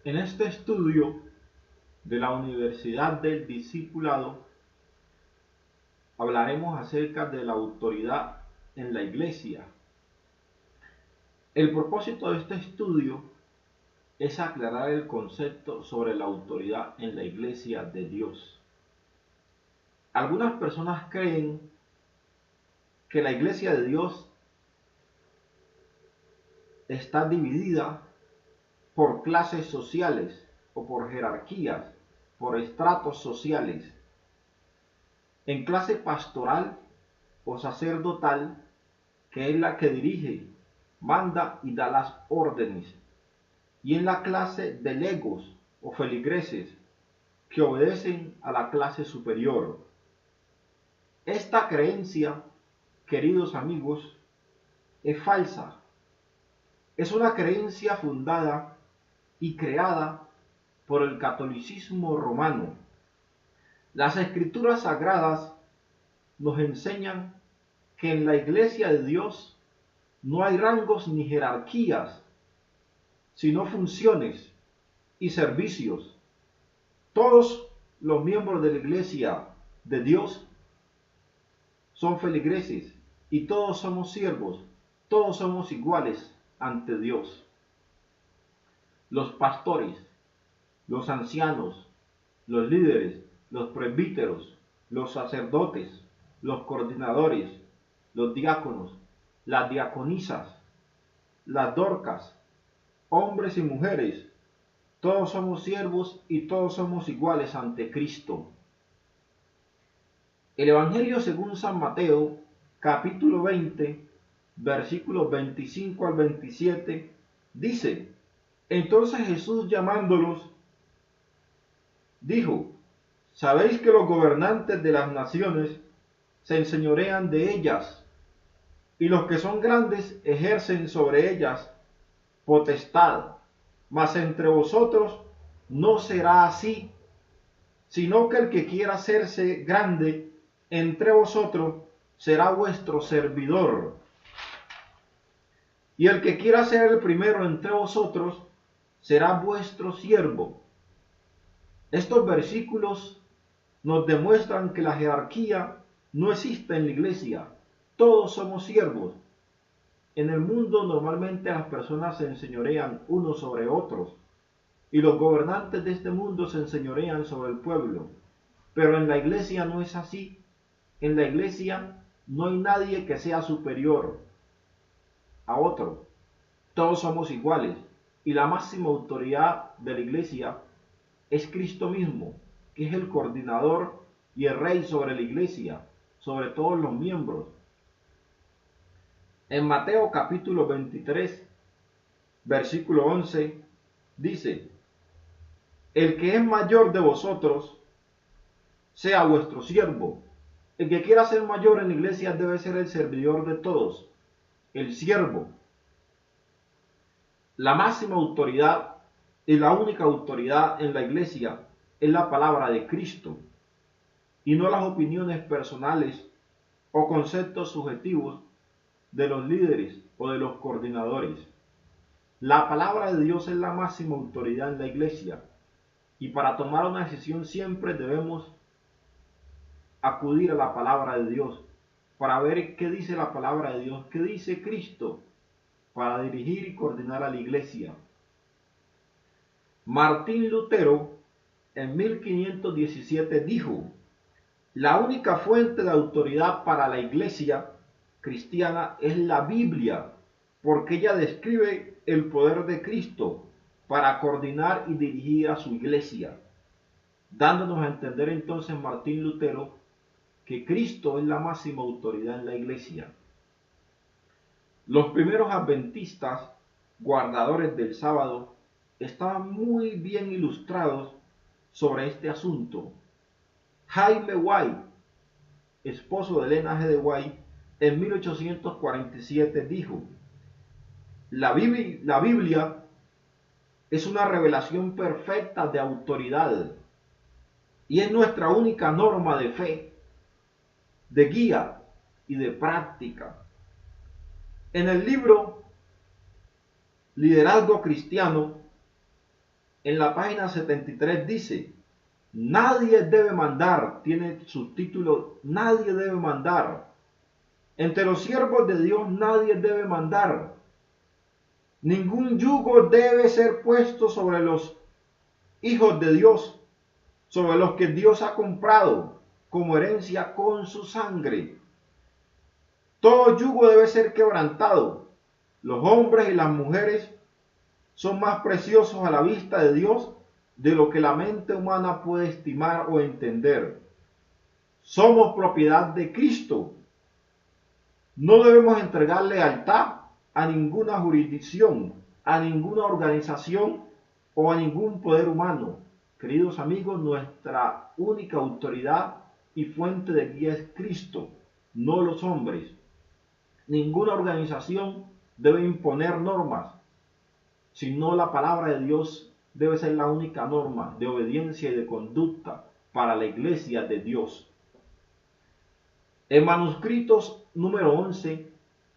En este estudio de la Universidad del Discipulado hablaremos acerca de la autoridad en la Iglesia. El propósito de este estudio es aclarar el concepto sobre la autoridad en la Iglesia de Dios. Algunas personas creen que la Iglesia de Dios está dividida por clases sociales o por jerarquías, por estratos sociales. En clase pastoral o sacerdotal, que es la que dirige, manda y da las órdenes, y en la clase de legos o feligreses, que obedecen a la clase superior. Esta creencia, queridos amigos, es falsa. Es una creencia fundada y creada por el catolicismo romano. Las escrituras sagradas nos enseñan que en la Iglesia de Dios no hay rangos ni jerarquías, sino funciones y servicios. Todos los miembros de la Iglesia de Dios son feligreses y todos somos siervos, todos somos iguales ante Dios. Los pastores, los ancianos, los líderes, los presbíteros, los sacerdotes, los coordinadores, los diáconos, las diaconisas, las dorcas, hombres y mujeres, todos somos siervos y todos somos iguales ante Cristo. El Evangelio según San Mateo, capítulo 20, versículos 25 al 27, dice: Entonces Jesús, llamándolos, dijo: ¿Sabéis que los gobernantes de las naciones se enseñorean de ellas, y los que son grandes ejercen sobre ellas potestad? Mas entre vosotros no será así, sino que el que quiera hacerse grande entre vosotros será vuestro servidor, y el que quiera ser el primero entre vosotros será vuestro siervo. Estos versículos nos demuestran que la jerarquía no existe en la iglesia. Todos somos siervos. En el mundo normalmente las personas se enseñorean unos sobre otros, y los gobernantes de este mundo se enseñorean sobre el pueblo. Pero en la iglesia no es así. En la iglesia no hay nadie que sea superior a otro. Todos somos iguales, y la máxima autoridad de la iglesia es Cristo mismo, que es el coordinador y el rey sobre la iglesia, sobre todos los miembros. En Mateo capítulo 23, versículo 11, dice: El que es mayor de vosotros sea vuestro siervo. El que quiera ser mayor en la iglesia debe ser el servidor de todos, el siervo. La máxima autoridad y la única autoridad en la iglesia es la palabra de Cristo, y no las opiniones personales o conceptos subjetivos de los líderes o de los coordinadores. La palabra de Dios es la máxima autoridad en la iglesia, y para tomar una decisión siempre debemos acudir a la palabra de Dios para ver qué dice la palabra de Dios, qué dice Cristo, para dirigir y coordinar a la iglesia. Martín Lutero en 1517 dijo: La única fuente de autoridad para la iglesia cristiana es la Biblia, porque ella describe el poder de Cristo para coordinar y dirigir a su iglesia, dándonos a entender entonces Martín Lutero que Cristo es la máxima autoridad en la iglesia. Los primeros adventistas, guardadores del sábado, estaban muy bien ilustrados sobre este asunto. Jaime White, esposo de Elena G. de White, en 1847 dijo: La Biblia es una revelación perfecta de autoridad y es nuestra única norma de fe, de guía y de práctica. En el libro Liderazgo Cristiano, en la página 73 dice, nadie debe mandar, tiene subtítulo, nadie debe mandar. Entre los siervos de Dios nadie debe mandar. Ningún yugo debe ser puesto sobre los hijos de Dios, sobre los que Dios ha comprado como herencia con su sangre. Todo yugo debe ser quebrantado. Los hombres y las mujeres son más preciosos a la vista de Dios de lo que la mente humana puede estimar o entender. Somos propiedad de Cristo. No debemos entregar lealtad a ninguna jurisdicción, a ninguna organización o a ningún poder humano. Queridos amigos, nuestra única autoridad y fuente de guía es Cristo, no los hombres. Ninguna organización debe imponer normas, sino la palabra de Dios debe ser la única norma de obediencia y de conducta para la iglesia de Dios. En manuscritos número 11,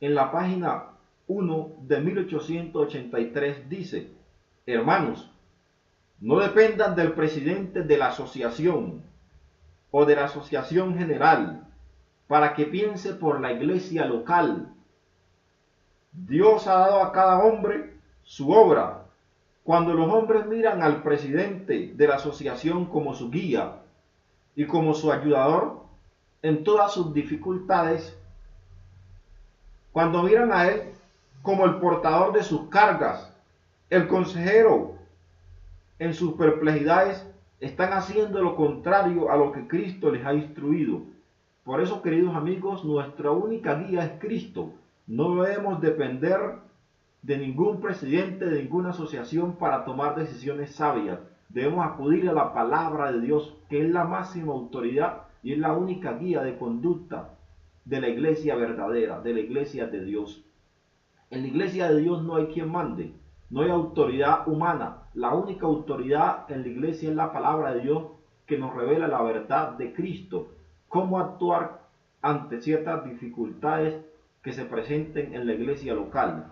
en la página 1 de 1883 dice, hermanos, no dependan del presidente de la asociación o de la asociación general para que piense por la iglesia local. Dios ha dado a cada hombre su obra. Cuando los hombres miran al presidente de la asociación como su guía y como su ayudador en todas sus dificultades, cuando miran a él como el portador de sus cargas, el consejero en sus perplejidades, están haciendo lo contrario a lo que Cristo les ha instruido. Por eso, queridos amigos, nuestra única guía es Cristo. No debemos depender de ningún presidente, de ninguna asociación para tomar decisiones sabias. Debemos acudir a la palabra de Dios, que es la máxima autoridad y es la única guía de conducta de la iglesia verdadera, de la iglesia de Dios. En la iglesia de Dios no hay quien mande, no hay autoridad humana. La única autoridad en la iglesia es la palabra de Dios, que nos revela la verdad de Cristo, cómo actuar ante ciertas dificultades que se presenten en la iglesia local.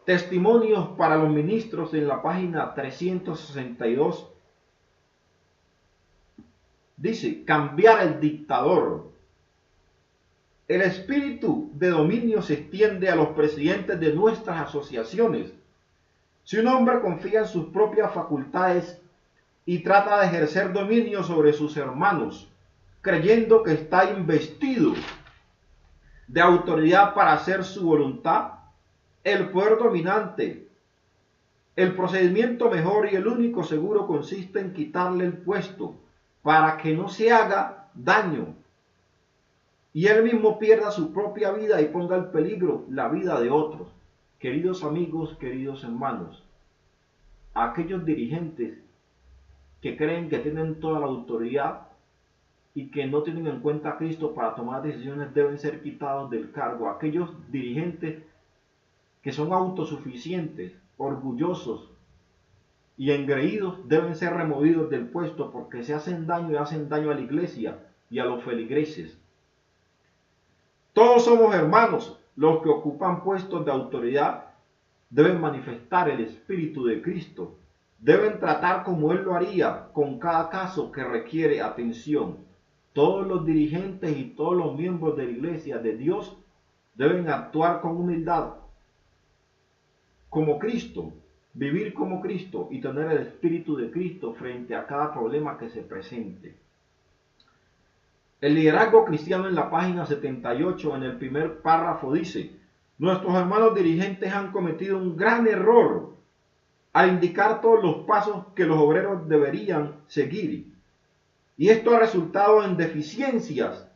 Testimonios para los ministros en la página 362 dice, cambiar el dictador. El espíritu de dominio se extiende a los presidentes de nuestras asociaciones. Si un hombre confía en sus propias facultades y trata de ejercer dominio sobre sus hermanos, creyendo que está investido de autoridad para hacer su voluntad, el poder dominante, el procedimiento mejor y el único seguro consiste en quitarle el puesto para que no se haga daño y él mismo pierda su propia vida y ponga en peligro la vida de otros. Queridos amigos, queridos hermanos, aquellos dirigentes que creen que tienen toda la autoridad y que no tienen en cuenta a Cristo para tomar decisiones deben ser quitados del cargo. Aquellos dirigentes que son autosuficientes, orgullosos y engreídos deben ser removidos del puesto porque se hacen daño y hacen daño a la iglesia y a los feligreses. Todos somos hermanos. Los que ocupan puestos de autoridad deben manifestar el Espíritu de Cristo. Deben tratar como Él lo haría con cada caso que requiere atención. Todos los dirigentes y todos los miembros de la iglesia de Dios deben actuar con humildad, como Cristo, vivir como Cristo y tener el Espíritu de Cristo frente a cada problema que se presente. El liderazgo cristiano en la página 78, en el primer párrafo, dice: nuestros hermanos dirigentes han cometido un gran error al indicar todos los pasos que los obreros deberían seguir. Y esto ha resultado en deficiencias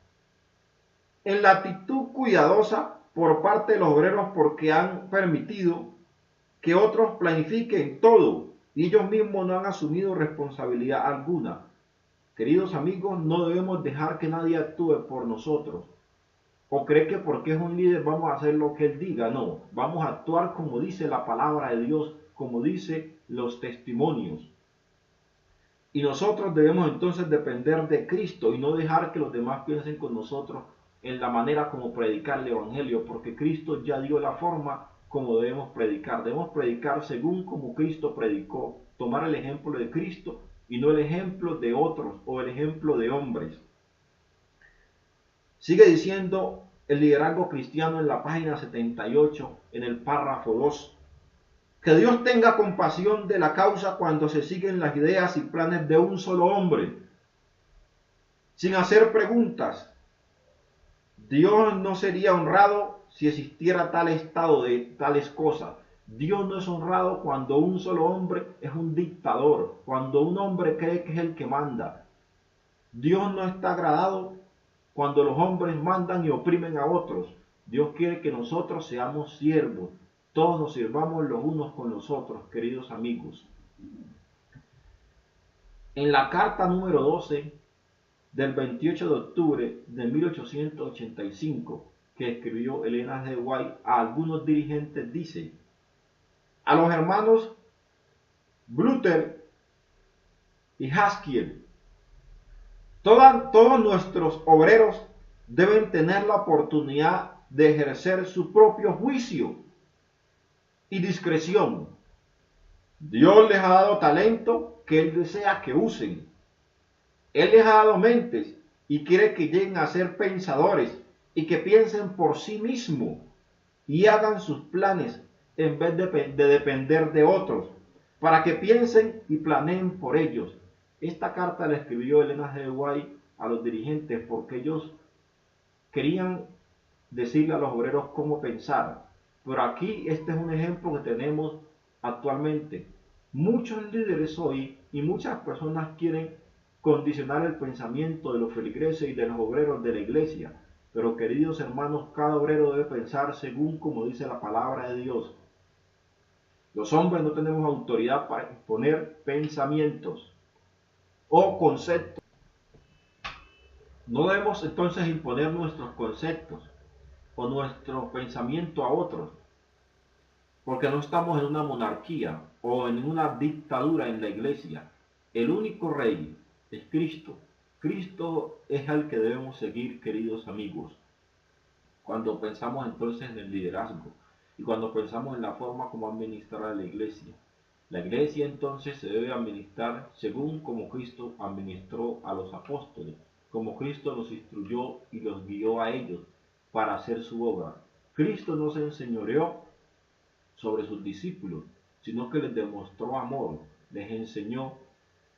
en la actitud cuidadosa por parte de los obreros, porque han permitido que otros planifiquen todo y ellos mismos no han asumido responsabilidad alguna. Queridos amigos, no debemos dejar que nadie actúe por nosotros o cree que porque es un líder vamos a hacer lo que él diga. No, vamos a actuar como dice la palabra de Dios, como dice los testimonios. Y nosotros debemos entonces depender de Cristo y no dejar que los demás piensen con nosotros en la manera como predicar el Evangelio, porque Cristo ya dio la forma como debemos predicar. Debemos predicar según como Cristo predicó tomar el ejemplo de Cristo y no el ejemplo de otros o el ejemplo de hombres. Sigue diciendo el liderazgo cristiano en la página 78, en el párrafo 2. Que Dios tenga compasión de la causa cuando se siguen las ideas y planes de un solo hombre, sin hacer preguntas. Dios no sería honrado si existiera tal estado de tales cosas. Dios no es honrado cuando un solo hombre es un dictador, cuando un hombre cree que es el que manda. Dios no está agradado cuando los hombres mandan y oprimen a otros. Dios quiere que nosotros seamos siervos, todos nos sirvamos los unos con los otros, queridos amigos. En la carta número 12 del 28 de octubre de 1885, que escribió Elena G. White a algunos dirigentes, dice: a los hermanos Bluter y Haskell, todos nuestros obreros deben tener la oportunidad de ejercer su propio juicio y discreción. Dios les ha dado talento que Él desea que usen. Él les ha dado mentes y quiere que lleguen a ser pensadores y que piensen por sí mismos y hagan sus planes en vez de depender de otros, para que piensen y planeen por ellos. Esta carta la escribió Elena G. White a los dirigentes porque ellos querían decirle a los obreros cómo pensar. Pero aquí este es un ejemplo que tenemos actualmente. Muchos líderes hoy y muchas personas quieren condicionar el pensamiento de los feligreses y de los obreros de la iglesia. Pero queridos hermanos, cada obrero debe pensar según como dice la palabra de Dios. Los hombres no tenemos autoridad para imponer pensamientos o conceptos. No debemos entonces imponer nuestros conceptos o nuestro pensamiento a otros, porque no estamos en una monarquía o en una dictadura en la iglesia. El único rey es Cristo. Cristo es al que debemos seguir, queridos amigos. Cuando pensamos entonces en el liderazgo y cuando pensamos en la forma como administrar a la iglesia entonces se debe administrar según como Cristo administró a los apóstoles, como Cristo los instruyó y los guió a ellos para hacer su obra. Cristo no se enseñoreó sobre sus discípulos, sino que les demostró amor, les enseñó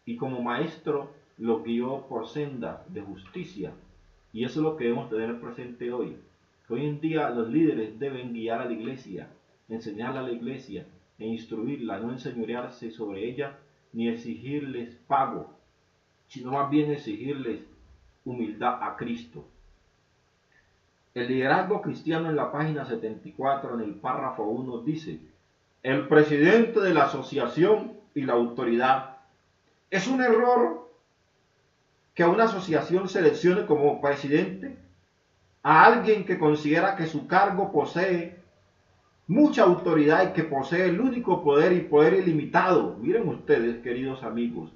y como maestro los guió por senda de justicia. Y eso es lo que debemos tener presente hoy. Hoy en día los líderes deben guiar a la iglesia, enseñarle a la iglesia e instruirla, no enseñorearse sobre ella ni exigirles pago, sino más bien exigirles humildad a Cristo. El liderazgo cristiano en la página 74, en el párrafo 1, dice: el presidente de la asociación y la autoridad. Es un error que una asociación seleccione como presidente a alguien que considera que su cargo posee mucha autoridad y que posee el único poder y poder ilimitado. Miren ustedes, queridos amigos,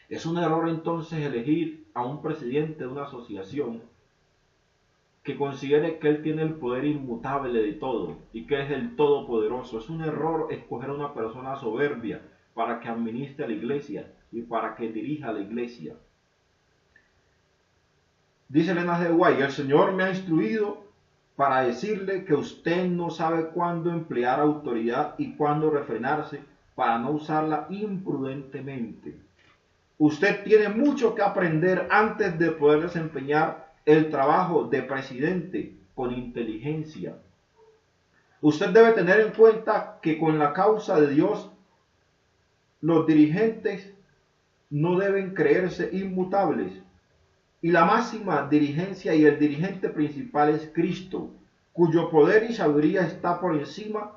es un error entonces elegir a un presidente de una asociación que considere que él tiene el poder inmutable de todo y que es el todopoderoso. Es un error escoger a una persona soberbia para que administre a la iglesia y para que dirija a la iglesia. Dice Elena G. White: el Señor me ha instruido para decirle que usted no sabe cuándo emplear autoridad y cuándo refrenarse para no usarla imprudentemente. Usted tiene mucho que aprender antes de poder desempeñar el trabajo de presidente con inteligencia. Usted debe tener en cuenta que con la causa de Dios, los dirigentes no deben creerse inmutables. Y la máxima dirigencia y el dirigente principal es Cristo, cuyo poder y sabiduría está por encima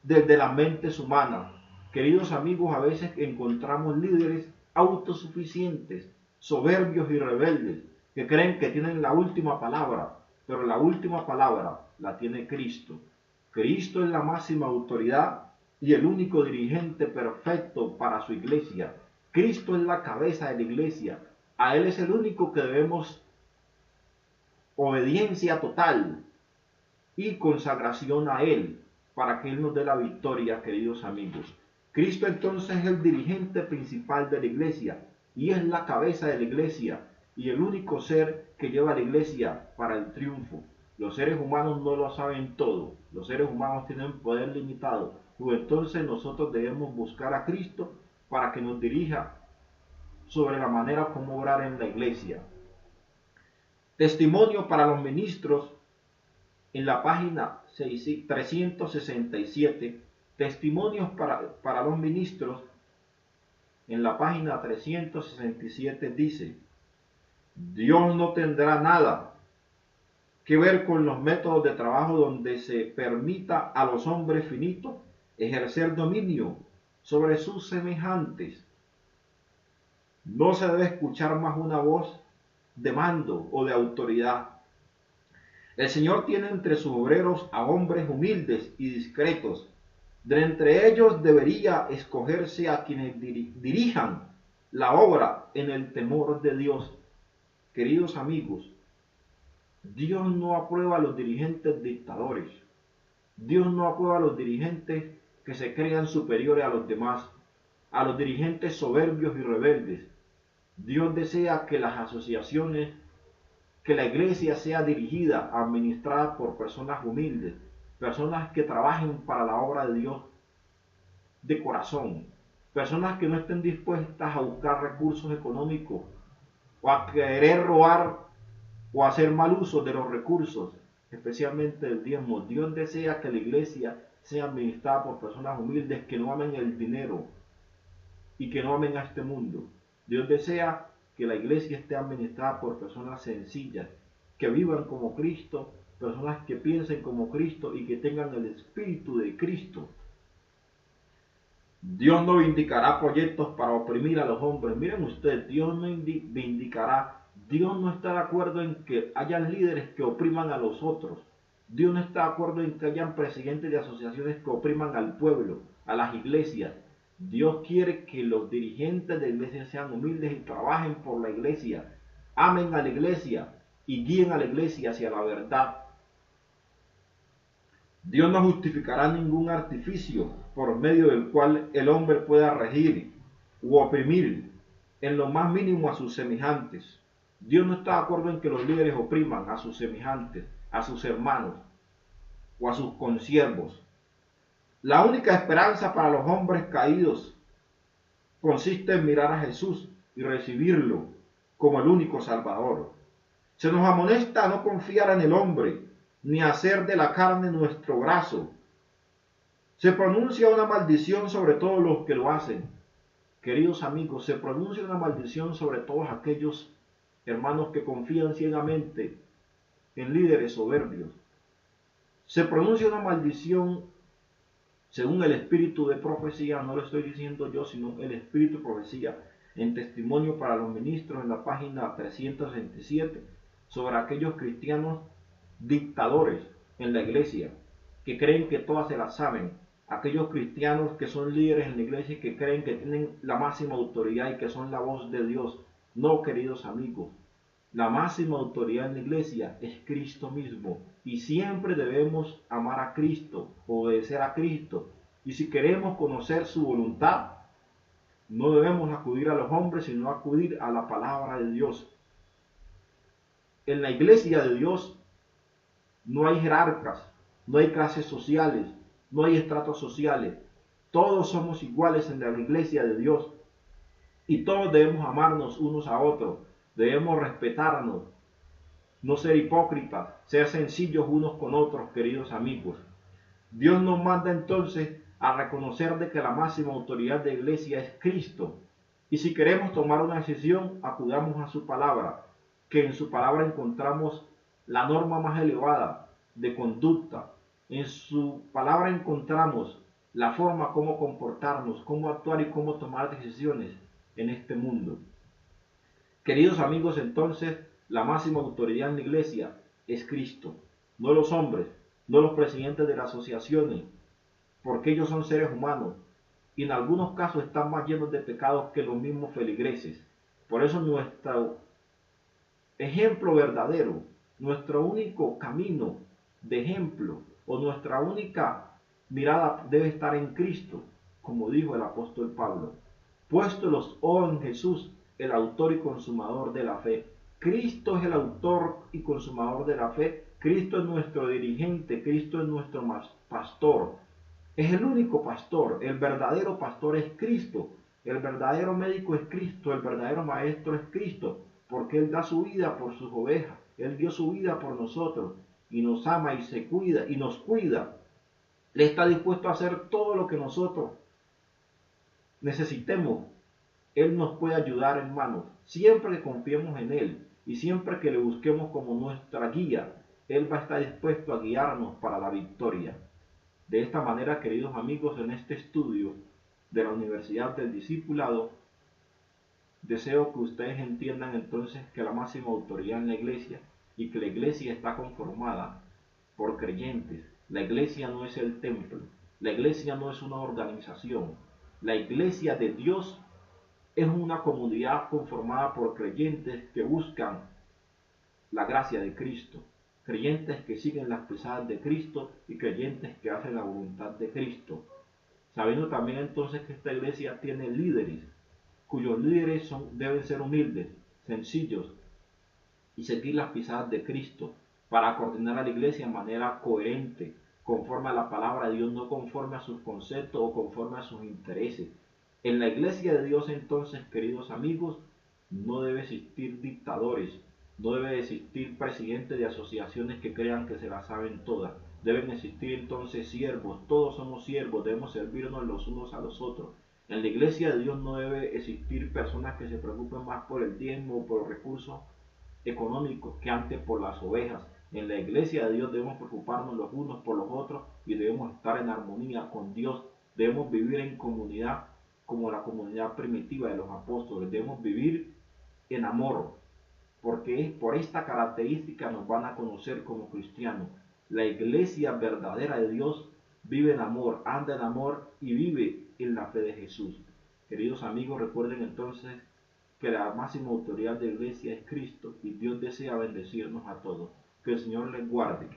de las mentes humanas. Queridos amigos, a veces encontramos líderes autosuficientes, soberbios y rebeldes, que creen que tienen la última palabra, pero la última palabra la tiene Cristo. Cristo es la máxima autoridad y el único dirigente perfecto para su iglesia. Cristo es la cabeza de la iglesia. A Él es el único que debemos obediencia total y consagración a Él para que Él nos dé la victoria, queridos amigos. Cristo entonces es el dirigente principal de la iglesia y es la cabeza de la iglesia y el único ser que lleva a la iglesia para el triunfo. Los seres humanos no lo saben todo, los seres humanos tienen poder limitado, pues entonces nosotros debemos buscar a Cristo para que nos dirija sobre la manera como orar en la iglesia. Testimonio para los ministros en la página 367, testimonios para los ministros en la página 367 dice: Dios no tendrá nada que ver con los métodos de trabajo donde se permita a los hombres finitos ejercer dominio sobre sus semejantes. No se debe escuchar más una voz de mando o de autoridad. El Señor tiene entre sus obreros a hombres humildes y discretos. De entre ellos debería escogerse a quienes dirijan la obra en el temor de Dios. Queridos amigos, Dios no aprueba a los dirigentes dictadores. Dios no aprueba a los dirigentes que se crean superiores a los demás, a los dirigentes soberbios y rebeldes. Dios desea que las asociaciones, que la iglesia sea dirigida, administrada por personas humildes, personas que trabajen para la obra de Dios de corazón, personas que no estén dispuestas a buscar recursos económicos o a querer robar o a hacer mal uso de los recursos, especialmente el diezmo. Dios desea que la iglesia sea administrada por personas humildes que no amen el dinero y que no amen a este mundo. Dios desea que la iglesia esté administrada por personas sencillas, que vivan como Cristo, personas que piensen como Cristo y que tengan el espíritu de Cristo. Dios no vindicará proyectos para oprimir a los hombres. Miren ustedes, Dios no vindicará. Dios no está de acuerdo en que hayan líderes que opriman a los otros. Dios no está de acuerdo en que hayan presidentes de asociaciones que opriman al pueblo, a las iglesias. Dios quiere que los dirigentes de la iglesia sean humildes y trabajen por la iglesia, amen a la iglesia y guíen a la iglesia hacia la verdad. Dios no justificará ningún artificio por medio del cual el hombre pueda regir u oprimir en lo más mínimo a sus semejantes. Dios no está de acuerdo en que los líderes opriman a sus semejantes, a sus hermanos o a sus consiervos. La única esperanza para los hombres caídos consiste en mirar a Jesús y recibirlo como el único Salvador. Se nos amonesta a no confiar en el hombre, ni hacer de la carne nuestro brazo. Se pronuncia una maldición sobre todos los que lo hacen. Queridos amigos, se pronuncia una maldición sobre todos aquellos hermanos que confían ciegamente en líderes soberbios. Se pronuncia una maldición según el espíritu de profecía, no lo estoy diciendo yo, sino el espíritu de profecía, en testimonio para los ministros en la página 327, sobre aquellos cristianos dictadores en la iglesia, que creen que todas se las saben, aquellos cristianos que son líderes en la iglesia y que creen que tienen la máxima autoridad y que son la voz de Dios. No, queridos amigos, la máxima autoridad en la iglesia es Cristo mismo y siempre debemos amar a Cristo, obedecer a Cristo. Y si queremos conocer su voluntad, no debemos acudir a los hombres, sino acudir a la palabra de Dios. En la iglesia de Dios no hay jerarcas, no hay clases sociales, no hay estratos sociales. Todos somos iguales en la iglesia de Dios y todos debemos amarnos unos a otros, debemos respetarnos, no ser hipócritas, ser sencillos unos con otros, queridos amigos. Dios nos manda entonces a reconocer de que la máxima autoridad de la iglesia es Cristo. Y si queremos tomar una decisión, acudamos a su palabra, que en su palabra encontramos la norma más elevada de conducta. En su palabra encontramos la forma como comportarnos, cómo actuar y cómo tomar decisiones en este mundo. Queridos amigos, entonces, la máxima autoridad en la iglesia es Cristo, no los hombres, no los presidentes de las asociaciones, porque ellos son seres humanos y en algunos casos están más llenos de pecados que los mismos feligreses. Por eso nuestro ejemplo verdadero, nuestro único camino de ejemplo o nuestra única mirada debe estar en Cristo, como dijo el apóstol Pablo, puesto los ojos en Jesús, el autor y consumador de la fe. Cristo es el autor y consumador de la fe. Cristo es nuestro dirigente, Cristo es nuestro pastor. Es el único pastor, el verdadero pastor es Cristo, el verdadero médico es Cristo, el verdadero maestro es Cristo, porque Él da su vida por sus ovejas, Él dio su vida por nosotros y nos ama y se cuida y nos cuida. Él está dispuesto a hacer todo lo que nosotros necesitemos. Él nos puede ayudar, hermanos, siempre que confiemos en Él y siempre que le busquemos como nuestra guía. Él va a estar dispuesto a guiarnos para la victoria. De esta manera, queridos amigos, en este estudio de la Universidad del Discipulado, deseo que ustedes entiendan entonces que la máxima autoridad en la iglesia y que la iglesia está conformada por creyentes. La iglesia no es el templo, la iglesia no es una organización, la iglesia de Dios es una comunidad conformada por creyentes que buscan la gracia de Cristo, creyentes que siguen las pisadas de Cristo y creyentes que hacen la voluntad de Cristo. Sabiendo también entonces que esta iglesia tiene líderes, cuyos líderes deben ser humildes, sencillos y seguir las pisadas de Cristo para coordinar a la iglesia de manera coherente, conforme a la palabra de Dios, no conforme a sus conceptos o conforme a sus intereses. En la iglesia de Dios entonces, queridos amigos, no debe existir dictadores, no debe existir presidentes de asociaciones que crean que se las saben todas. Deben existir entonces siervos, todos somos siervos, debemos servirnos los unos a los otros. En la iglesia de Dios no debe existir personas que se preocupen más por el tiempo o por los recursos económicos que antes por las ovejas. En la iglesia de Dios debemos preocuparnos los unos por los otros y debemos estar en armonía con Dios. Debemos vivir en comunidad como la comunidad primitiva de los apóstoles. Debemos vivir en amor, porque es por esta característica nos van a conocer como cristianos. La iglesia verdadera de Dios vive en amor, anda en amor y vive en la fe de Jesús. Queridos amigos, recuerden entonces que la máxima autoridad de la iglesia es Cristo y Dios desea bendecirnos a todos. Que el Señor les guarde.